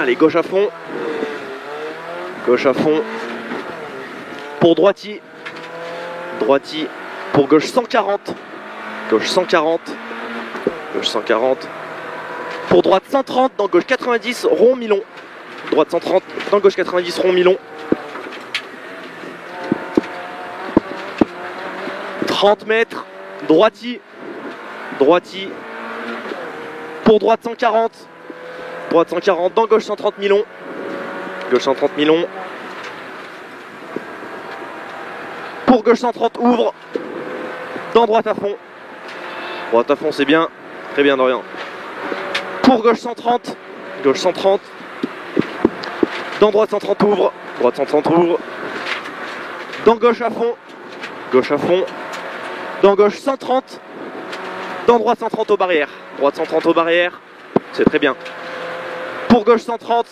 Allez, gauche à fond. Gauche à fond. Pour droiti. Droiti. Pour gauche 140. Gauche 140. Gauche 140. Pour droite 130. Dans gauche 90. Rond mi-long. Droite 130. Dans gauche 90. Rond mi-long. 30 mètres. Droiti. Droiti. Pour droite 140. Droite 140. Dans gauche 130 mi-long. Gauche 130 mi-long. Pour gauche 130, ouvre. Dans droite à fond. Droite à fond, c'est bien. Très bien, Dorian. Pour gauche 130. Gauche 130. Dans droite 130, ouvre. Droite 130, ouvre. Dans gauche à fond. Gauche à fond. Dans gauche 130. Dans droite 130 aux barrières. Droite 130 aux barrières. C'est très bien. Pour gauche 130.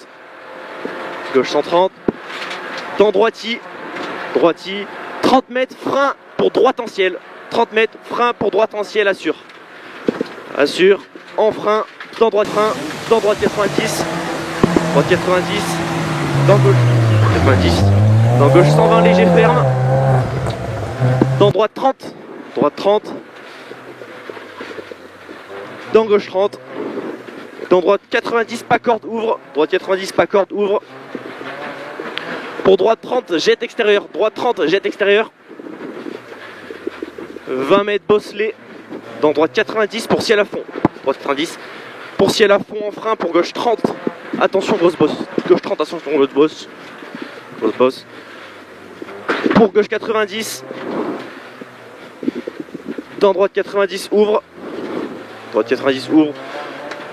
Gauche 130. Dans droiti. Droiti. 30 mètres, frein pour droite en ciel. 30 mètres, frein pour droite en ciel, assure. Assure, en frein, dans droite 90. Droite 90. Dans gauche 90. Dans gauche 120, léger ferme. Dans droite 30. Droite 30. Dans gauche 30. Dans droite 90, pas corde, ouvre. Droite 90, pas corde, ouvre. Pour droite 30, jet extérieur. Droite 30, jet extérieur. 20 mètres bosselé. Dans droite 90 pour ciel à fond. Droite 90 pour ciel à fond en frein. Pour gauche 30. Attention, grosse bosse. Gauche 30, attention, grosse bosse. Grosse bosse. Pour gauche 90. Dans droite 90, ouvre. Droite 90, ouvre.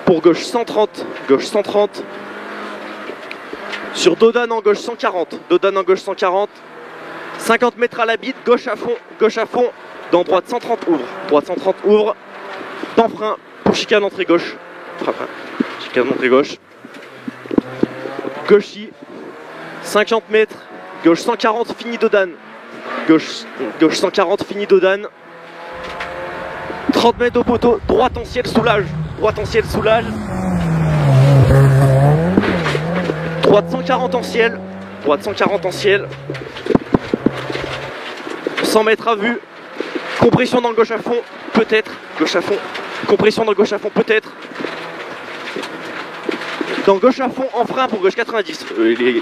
Pour gauche 130. Gauche 130. Sur Dodane en gauche 140. Dodane en gauche 140. 50 mètres à la bite. Gauche à fond. Gauche à fond. Dans droite 130, ouvre. Droite 130, ouvre. Dans frein. Pour chicane entrée gauche. Chicane entrée gauche. Gauchy. 50 mètres. Gauche 140, fini Dodane. Gauche 140, fini Dodane. 30 mètres au poteau. Droite en ciel, soulage. Droite en ciel, soulage. Droite 140 en ciel. Droite 140 en ciel. 100 mètres à vue. Compression dans le gauche à fond. Peut-être. Gauche à fond. Compression dans le gauche à fond. Peut-être. Dans gauche à fond en frein pour gauche 90.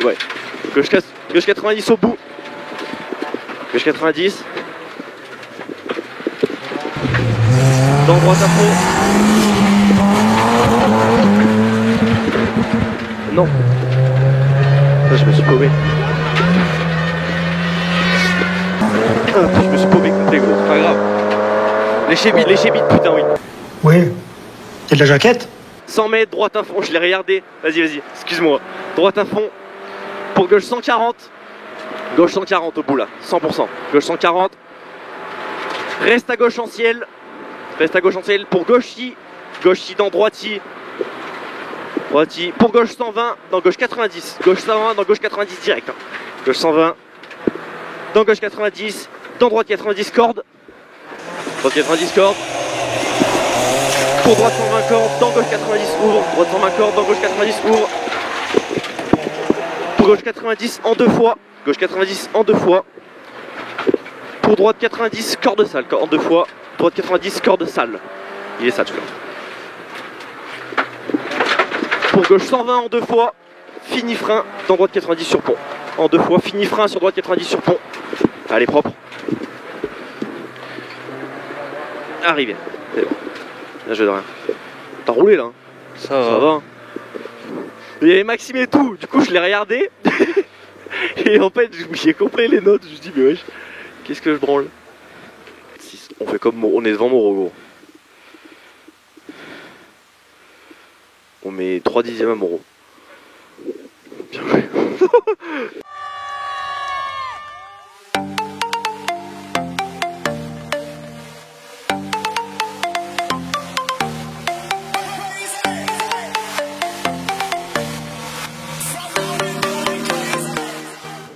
Ouais. Gauche 90 au bout. Gauche 90. Dans droite à fond. Non. Là, je me suis paumé. Je me suis paumé complet, gros. Pas grave. Lécher bide, putain, oui. Oui. C'est de la jaquette? 100 mètres, droite à fond, je l'ai regardé. Vas-y, excuse-moi. Droite à fond. Pour gauche 140. Gauche 140 au bout là, 100%. Gauche 140. Reste à gauche en ciel. Reste à gauche en ciel pour gauchy. Gauchy dans droiti. Droiti. Pour gauche 120, dans gauche 90. Gauche 120, dans gauche 90 direct. Hein. Gauche 120. Dans gauche 90. Dans droite 90 corde. Droite 90 corde. Pour droite 120 corde. Dans gauche 90 ouvre. Droite 120 corde. Dans gauche 90 ouvre. Pour gauche 90 en deux fois. Gauche 90 en deux fois. Pour droite 90 corde sale en deux fois. Droite 90 corde sale. Il est sale celui-là. Pour gauche 120 en deux fois. Fini frein dans droite 90 sur pont. En deux fois, fini frein sur droite 90 sur pont. Allez, propre. Arrivé. C'est bon. Bien joué de rien. T'as roulé là hein. Ça va. Hein. Il y avait Maxime et tout. Du coup, je l'ai regardé. Et en fait, j'ai compris les notes. Je me suis dit, mais wesh, qu'est-ce que je branle? On fait comme on est devant Moreau, gros. On met 3 dixièmes à Moreau. Bien joué.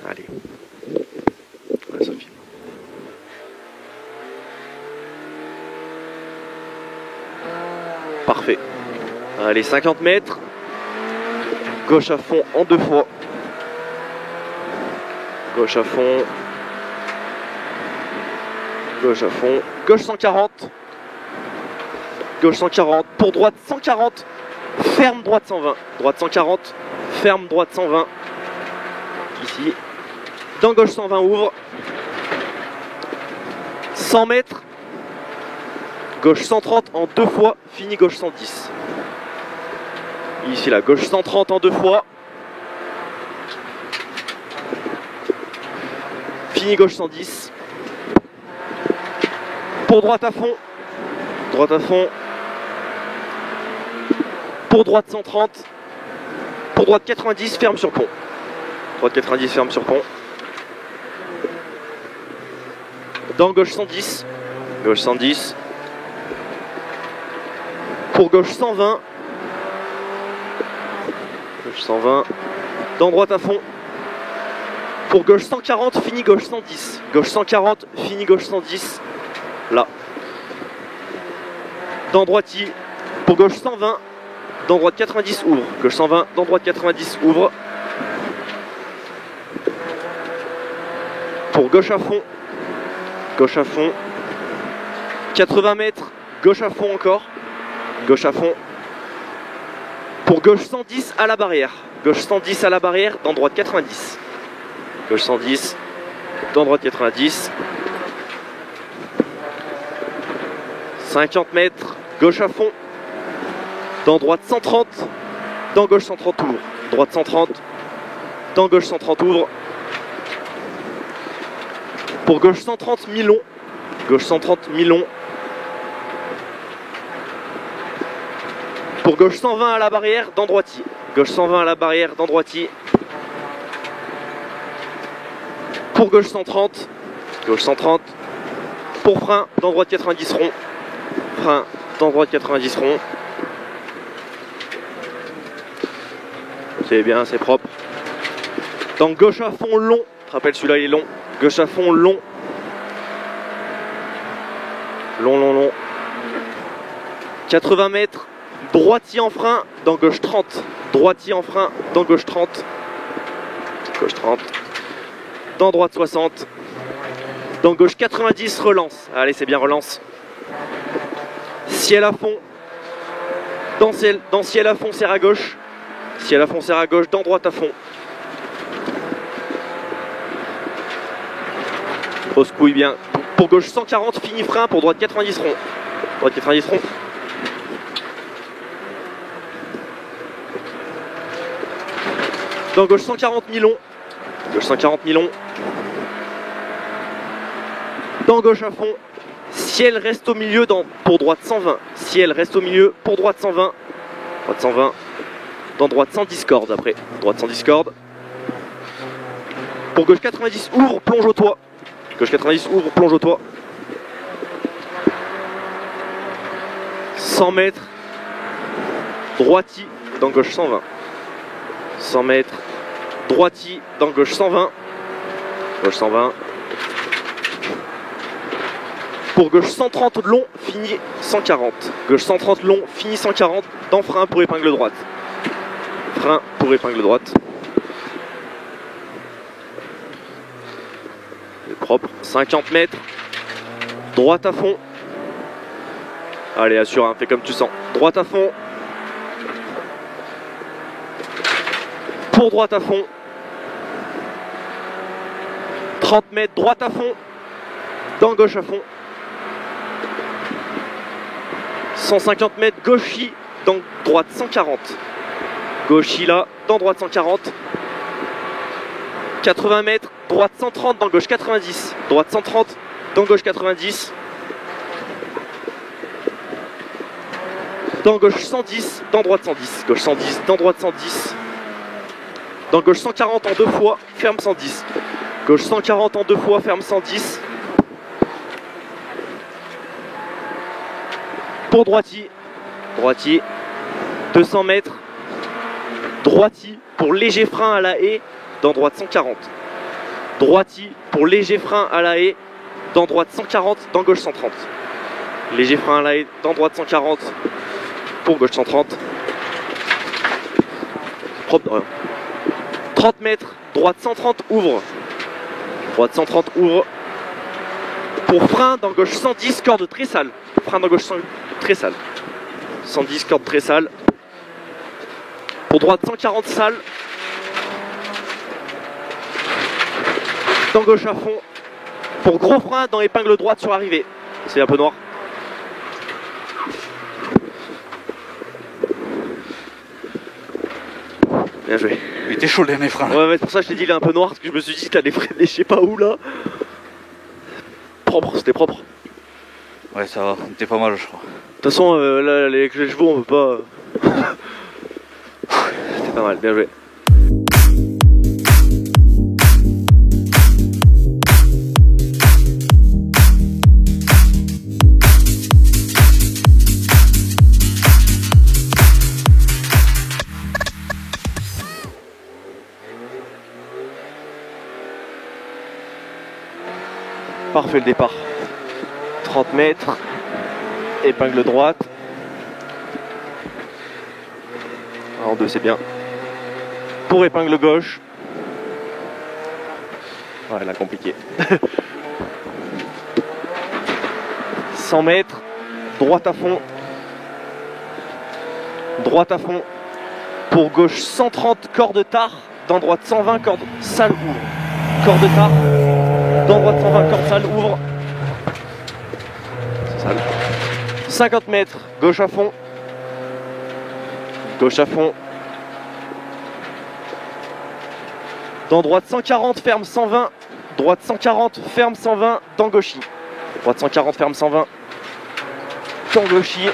Allez. Ouais, Sophie. Parfait. Allez, 50 mètres. Gauche à fond en 2 fois. Gauche à fond. Gauche à fond. Gauche 140. Gauche 140. Pour droite 140. Ferme droite 120. Droite 140. Ferme droite 120. Ici. Dans gauche 120 ouvre. 100 mètres. Gauche 130 en 2 fois. Fini gauche 110. Ici la gauche 130 en 2 fois. Fini gauche 110. Pour droite à fond. Droite à fond. Pour droite 130. Pour droite 90, ferme sur pont. Droite 90, ferme sur pont. Dans gauche 110. Gauche 110. Pour gauche 120. Gauche 120. Dans droite à fond. Pour gauche 140, fini gauche 110. Gauche 140, fini gauche 110. Là. Dans droiti. Pour gauche 120. Dans droite 90 ouvre. Gauche 120. Dans droite 90 ouvre. Pour gauche à fond. Gauche à fond. 80 mètres. Gauche à fond encore. Gauche à fond. Pour gauche 110 à la barrière. Gauche 110 à la barrière. Dans droite 90. Gauche 110. Dans droite 90. 50 mètres. Gauche à fond. Dans droite 130. Dans gauche 130 ouvre. Droite 130. Dans gauche 130 ouvre. Pour gauche 130 mi-long. Gauche 130 mi-long. Pour gauche 120 à la barrière, dans droiti. Gauche 120 à la barrière, dans droiti. Pour gauche 130. Gauche 130. Pour frein, dans droite 90 rond. Frein, dans droite 90 rond. C'est bien, c'est propre. Dans gauche à fond long. Je te rappelle, celui-là il est long. Gauche à fond long. Long, long, long. 80 mètres. Droitier en frein. Dans gauche 30. Droitier en frein. Dans gauche 30. Gauche 30. Dans droite 60. Dans gauche 90, relance. Allez, c'est bien, relance. Ciel à fond. Dans ciel à fond, serre à gauche. Ciel à fond, serre à gauche. Dans droite à fond. Pose couille bien. Pour gauche 140, fini frein. Pour droite 90 rond. Droite 90 rond. Dans gauche 140 mi-long. Gauche 140 mi-long. Dans gauche à fond. Ciel reste au milieu pour droite 120. Ciel reste au milieu pour droite 120. Droite 120. Dans droite sans discorde après. Droite sans discorde. Pour gauche 90, ouvre, plonge au toit. Gauche 90, ouvre, plonge au toit. 100 mètres. Droiti dans gauche 120. 100 mètres. Droiti dans gauche 120. Gauche 120. Pour gauche 130 long, fini 140. Gauche 130 long, fini 140. Dans frein pour épingle droite. Frein pour épingle droite. C'est propre. 50 mètres. Droite à fond. Allez, assure, hein, fais comme tu sens. Droite à fond. Pour droite à fond. 30 mètres, droite à fond. Dans gauche à fond. 150 mètres, gauchis, dans droite 140. Gauchis là, dans droite 140. 80 mètres, droite 130, dans gauche 90. Droite 130, dans gauche 90. Dans gauche 110, dans droite 110. Gauche 110, dans droite 110. Dans gauche 140 en 2 fois, ferme 110. Gauche 140 en 2 fois, ferme 110. Pour droiti, droiti, 200 mètres, droiti pour léger frein à la haie, dans droite 140. Droiti pour léger frein à la haie, dans droite 140, dans gauche 130. Léger frein à la haie, dans droite 140, pour gauche 130. Propre Dorian. 30 mètres, droite 130, ouvre. Droite 130, ouvre. Pour frein dans gauche 110, corde très sale. Frein dans gauche très sale. 110, corde très sale. Pour droite 140, sale. Dans gauche à fond. Pour gros frein dans épingle droite sur arrivée. C'est un peu noir. Bien joué. Il était chaud les freins. Ouais, c'est pour ça que je t'ai dit il est un peu noir, parce que je me suis dit t'as des freiné je sais pas où là. Propre, c'était propre. Ouais, ça va, c'était pas mal, je crois. De toute façon, là, les chevaux, on peut pas. C'était pas mal, bien joué. Parfait le départ. 30 mètres. Épingle droite. En deux, c'est bien. Pour épingle gauche. Ouais, là, compliqué. 100 mètres. Droite à fond. Droite à fond. Pour gauche 130, corde tard. Dans droite 120, corde sale ouvre. Corde tard. Dans droite 120, corde sale, ouvre. Sale. 50 mètres, gauche à fond. Gauche à fond. Dans droite 140, ferme 120. Droite 140, ferme 120, dans gauchy. Droite 140, ferme 120. Dans gauchy.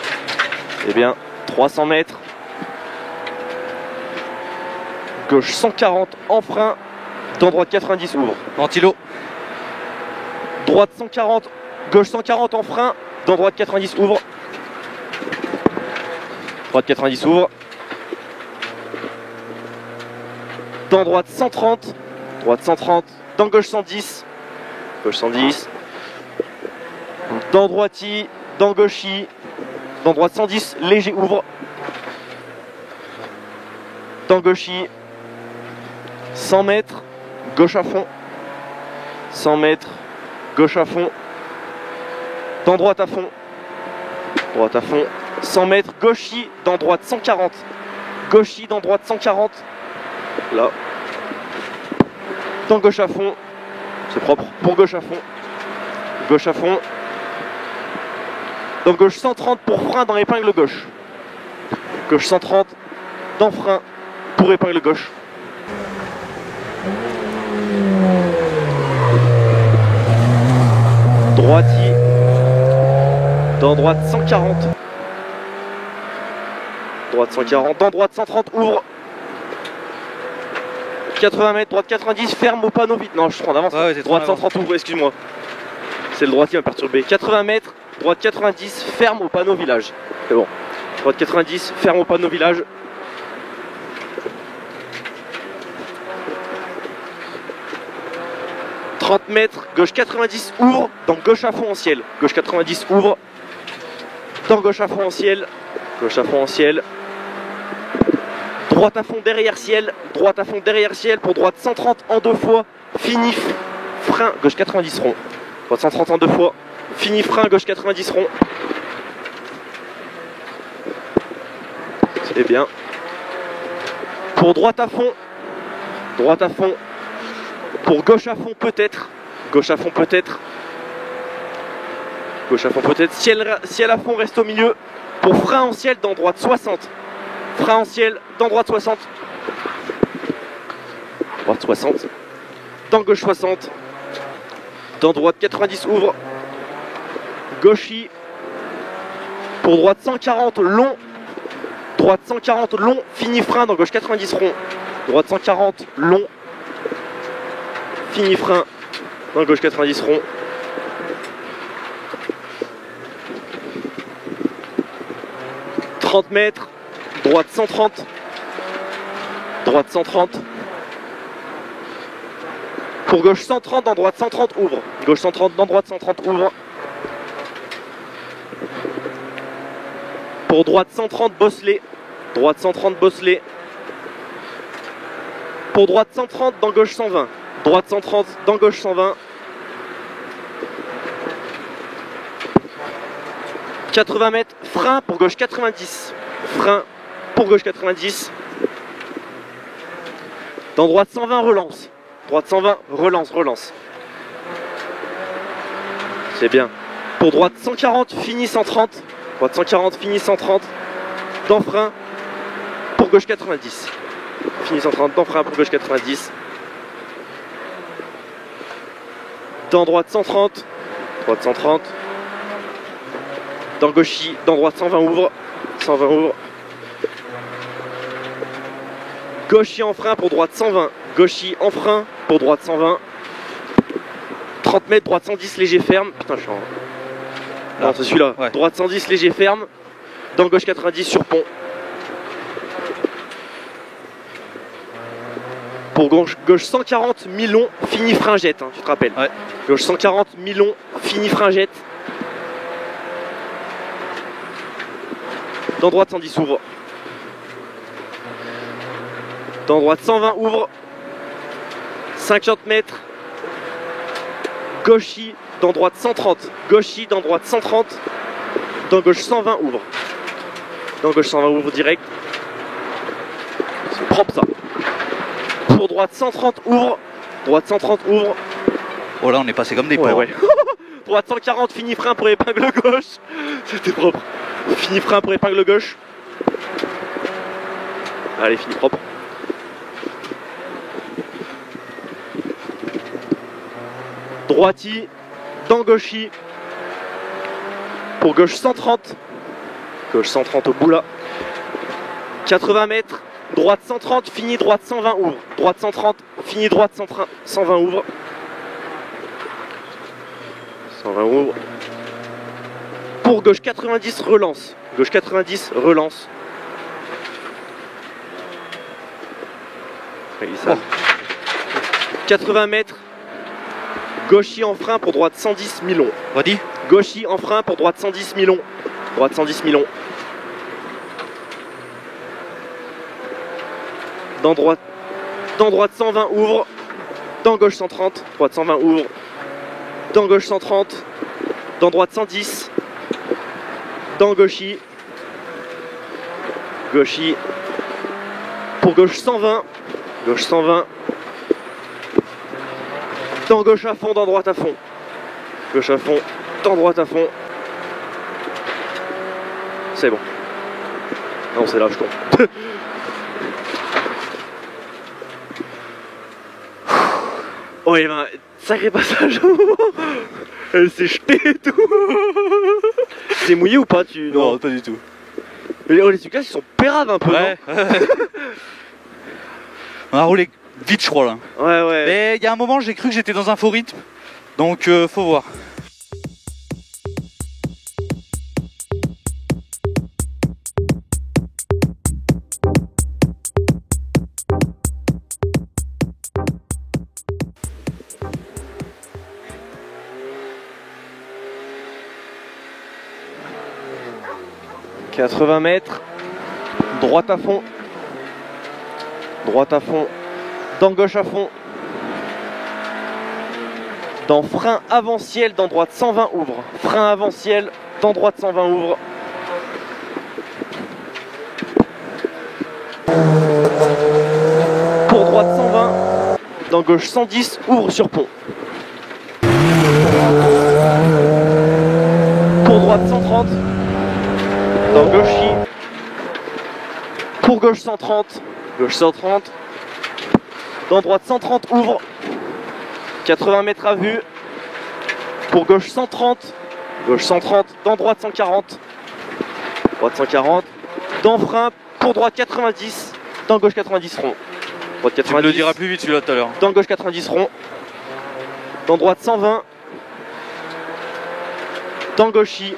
Eh bien, 300 mètres. Gauche 140, en frein. Dans droite 90, ouvre. Ventilo. Droite 140, gauche 140 en frein, dans droite 90 ouvre. Droite 90 ouvre. Dans droite 130, dans gauche 110, gauche 110. Dans droiti, dans gauchy, dans droite 110, léger ouvre. Dans gauchy, 100 mètres, gauche à fond. 100 mètres. Gauche à fond, dans droite à fond, 100 mètres, gauchy, dans droite 140, gauchy, dans droite 140, là, dans gauche à fond, c'est propre, pour gauche à fond, dans gauche 130 pour frein dans épingle gauche, gauche 130, dans frein, pour épingle gauche. Droitier, dans droite 140, dans droite 130, ouvre. 80 mètres, droite 90, ferme au panneau vite. Non, je suis trop en avance. Ouais, droite 130, ouvre, excuse-moi. C'est le droitier qui m'a perturbé. 80 mètres, droite 90, ferme au panneau village. C'est bon. Droite 90, ferme au panneau village. Mètres, gauche 90 ouvre, dans gauche à fond en ciel. Gauche 90 ouvre, dans gauche à fond en ciel. Gauche à fond en ciel. Droite à fond derrière ciel. Droite à fond derrière ciel pour droite 130 en deux fois. Fini frein, gauche 90 rond. Droite 130 en deux fois. Fini frein, gauche 90 rond. C'est bien. Pour droite à fond. Droite à fond. Pour gauche à fond peut-être. Gauche à fond peut-être. Gauche à fond peut-être. Ciel à fond reste au milieu. Pour frein en ciel dans droite 60. Frein en ciel dans droite 60. Droite 60. Dans gauche 60. Dans droite 90 ouvre. Gauchy. Pour droite 140 long. Droite 140 long. Fini frein dans gauche 90 rond. Droite 140 long. Fini frein dans gauche 90 rond. « 30 mètres, droite 130. Droite 130. Pour gauche 130, dans droite 130, ouvre. Gauche 130, dans droite 130, ouvre. Pour droite 130, bosselet. Droite 130, bosselet. pour droite 130, dans gauche 120. Droite 130, dans gauche 120. 80 mètres, frein pour gauche 90. Frein pour gauche 90. Dans droite 120, relance. Droite 120, relance, relance. C'est bien. Pour droite 140, fini 130. Droite 140, fini 130. Dans frein pour gauche 90. Fini 130, dans frein pour gauche 90. Dans droite 130. Droite 130. Dans gauchis, dans droite 120 ouvre. 120 ouvre. Gauchis en frein pour droite 120. Gauchis en frein pour droite 120. 30 mètres, droite 110 léger ferme. Putain, je suis en... Non, c'est celui-là. Ouais. Droite 110 léger ferme. Dans gauche 90 sur pont. Pour gauche 140 mi-long, fini fringette, hein, tu te rappelles. Ouais. Gauche 140 mi-long, fini fringette. Dans droite 110 ouvre. Dans droite 120 ouvre. 50 mètres. Gauchis dans droite 130. Gauchis dans droite 130. Dans gauche 120 ouvre. Dans gauche 120 ouvre direct. C'est propre ça. Pour droite 130 ouvre. Droite 130 ouvre. Oh là, on est passé comme des Ouais, porcs. ouais. Droite 140, fini frein pour épingle gauche. C'était propre. Fini frein pour épingle gauche. Allez, fini propre. Droiti, dans gauchis. Pour gauche 130. Gauche 130 au bout là. 80 mètres. Droite 130, fini droite 120 ouvre. Droite 130, fini droite 120 ouvre. 120 ouvre. Pour gauche 90, relance. Gauche 90, relance. Ça. 80 mètres. Gauchis en frein pour droite 110 mi-long. Redis. Gauchis en frein pour droite 110 mi-long. Droite 110 mi-long. Dans droite 120 ouvre. Dans gauche 130. Droite 120 ouvre. Dans gauche 130. Dans droite 110. Dans gauchis. Gauchis. Pour gauche 120. Gauche 120. Dans gauche à fond, dans droite à fond. Gauche à fond, dans droite à fond. C'est bon. Non, c'est là, je tombe. Ouais, ben, sacré passage. Elle s'est jetée et tout. T'es mouillé ou pas tu... Non, pas du tout. Les Sucas, ils sont péraves un peu. Ouais. On a roulé vite, je crois là. Ouais, ouais. Mais il y a un moment, j'ai cru que j'étais dans un faux rythme. Donc, faut voir. « 80 mètres, droite à fond, dans gauche à fond, dans frein avant-ciel, dans droite 120 ouvre, frein avant-ciel, dans droite 120 ouvre, pour droite 120, dans gauche 110 ouvre sur pont, pour droite 130, dans gauchis, pour gauche 130, dans droite 130 ouvre, 80 mètres à vue, pour gauche 130, dans droite 140, dans frein, pour droite 90, dans gauche 90 rond, droite 90, Tu me le diras plus vite celui-là tout à l'heure. dans gauche 90 rond, dans droite 120, dans gauchis,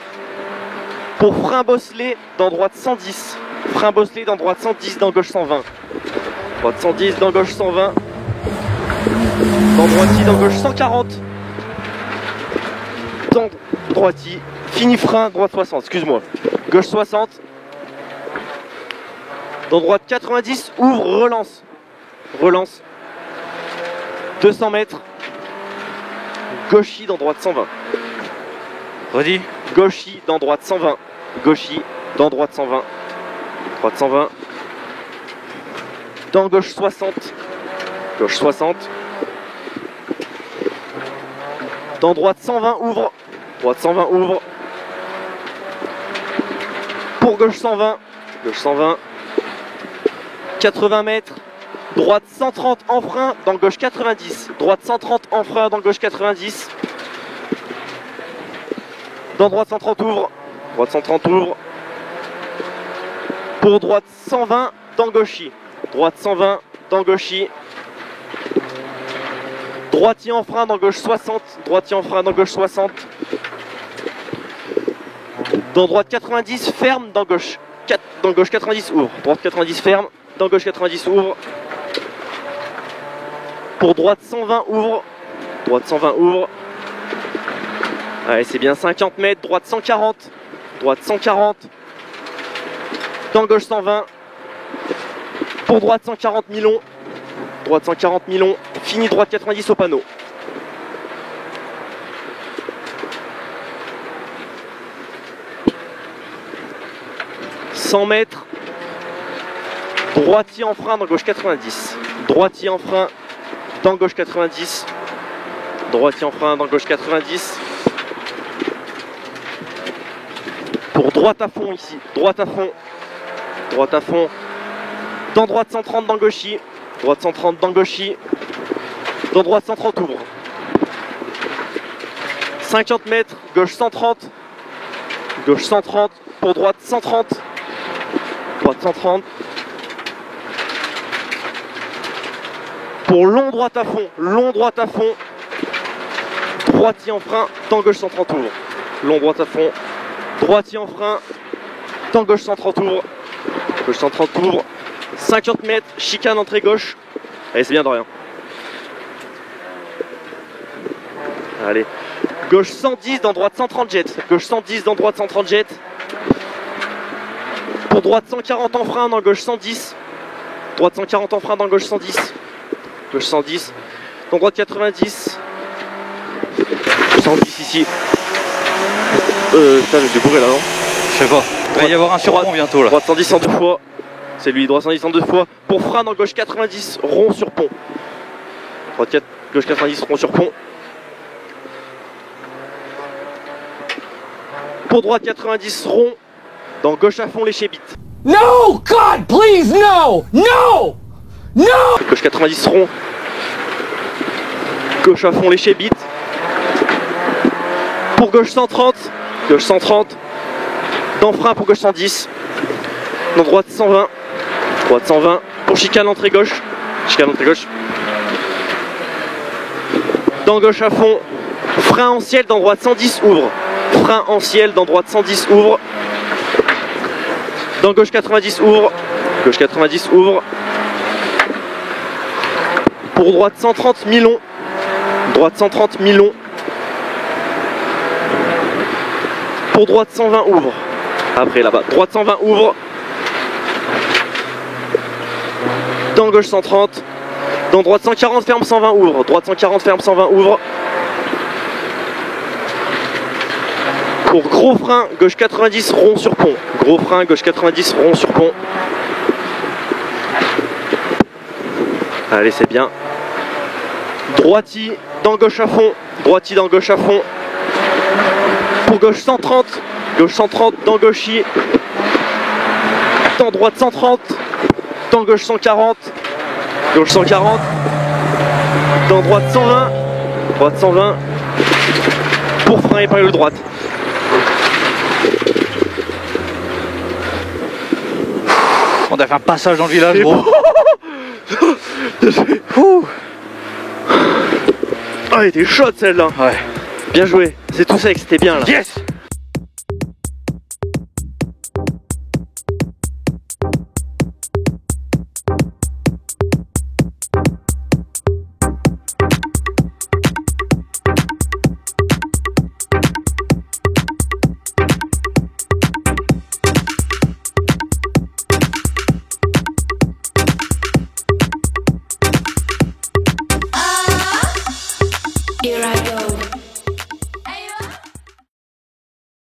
pour frein bosselé, dans droite 110, frein bosselé, dans droite 110, dans gauche 120, droite 110, dans gauche 120, dans droiti, dans gauche 140, dans droiti, fini frein, droite 60, excuse-moi, gauche 60, dans droite 90, ouvre, relance, relance. 200 mètres. Gauchy dans droite 120. Redis. Gauchy dans droite 120. Gauchy dans droite 120. Droite 120. Dans gauche 60. Gauche 60. Dans droite 120 ouvre. Droite 120 ouvre. Pour gauche 120. Gauche 120. 80 mètres. Droite 130 en frein dans gauche 90. Droite 130 en frein dans gauche 90. Dans droite 130 ouvre. Droite 130 ouvre. Pour droite 120 dans gauchy. Droite 120 dans gauchy. Droitier en frein dans gauche 60. Droitier en frein dans gauche 60. Dans droite 90 ferme dans gauche. Dans gauche 90 ouvre. Droite 90 ferme. Dans gauche 90 ouvre. Pour droite 120 ouvre. Droite 120 ouvre. Allez, c'est bien 50 mètres. Droite 140. Droite 140. Dans gauche 120. Pour droite 140 mi-long. Droite 140 mi-long. Fini droite 90 au panneau. « 100 mètres. Droitier en frein dans gauche 90. Droitier en frein dans gauche 90. Droitier en frein dans gauche 90. Pour droite à fond ici. Droite à fond. Droite à fond. Dans droite 130 dans gauchy. Droite 130 dans gauchy. Dans droite 130 ouvre. 50 mètres. Gauche 130. Gauche 130. Pour droite 130. Droite 130. Pour long droite à fond. Long droite à fond. Droitier en frein. Dans gauche 130 ouvre. Long droite à fond. Droitier en frein. Dans gauche 130 ouvre. Gauche 130 ouvre. 50 mètres. Chicane entrée gauche. Allez, c'est bien Dorian. Allez. Gauche 110 dans droite 130 jet. Gauche 110 dans droite 130 jet. Pour droite 140 en frein dans gauche 110. Droite 140 en frein dans gauche 110. Gauche 110. Dans droite 90. 110 ici. Putain, je suis bourré là, non? Je sais pas. Il va y avoir un surpont bientôt là. Droite 110 en deux fois. C'est lui, droite 110 en deux fois. Pour frein dans gauche 90, rond sur pont. Gauche 90, rond sur pont. Pour droite 90, rond. Dans gauche à fond, léché bite. No, God, please, no, no, no. Gauche 90 rond. Gauche à fond, léché bite. Pour gauche 130. Gauche 130. Dans frein pour gauche 110. Dans droite 120. Droite 120. Pour chicane entrée gauche. Chicane entrée gauche. Dans gauche à fond. Frein en ciel dans droite 110 ouvre. Frein en ciel dans droite 110 ouvre. Dans gauche 90 ouvre. Gauche 90 ouvre. Pour droite 130 mi-long. Droite 130 mi-long. Pour droite 120 ouvre. Après là-bas. Droite 120 ouvre. Dans gauche 130. Dans droite 140 ferme 120 ouvre. Droite 140 ferme 120 ouvre. Pour gros frein, gauche 90 rond sur pont. Gros frein, gauche 90 rond sur pont. Allez, c'est bien. Droitier dans gauche à fond. Droitier dans gauche à fond. Pour gauche 130. Gauche 130 dans gauchy. Dans droite 130. Dans gauche 140. Gauche 140. Dans droite 120. Droite 120. Pour frein et période droite. On a fait un passage dans le village, C'est gros. Ah, elle était chaude celle-là. Ouais. Bien joué. C'est tout sec, c'était bien là. Yes!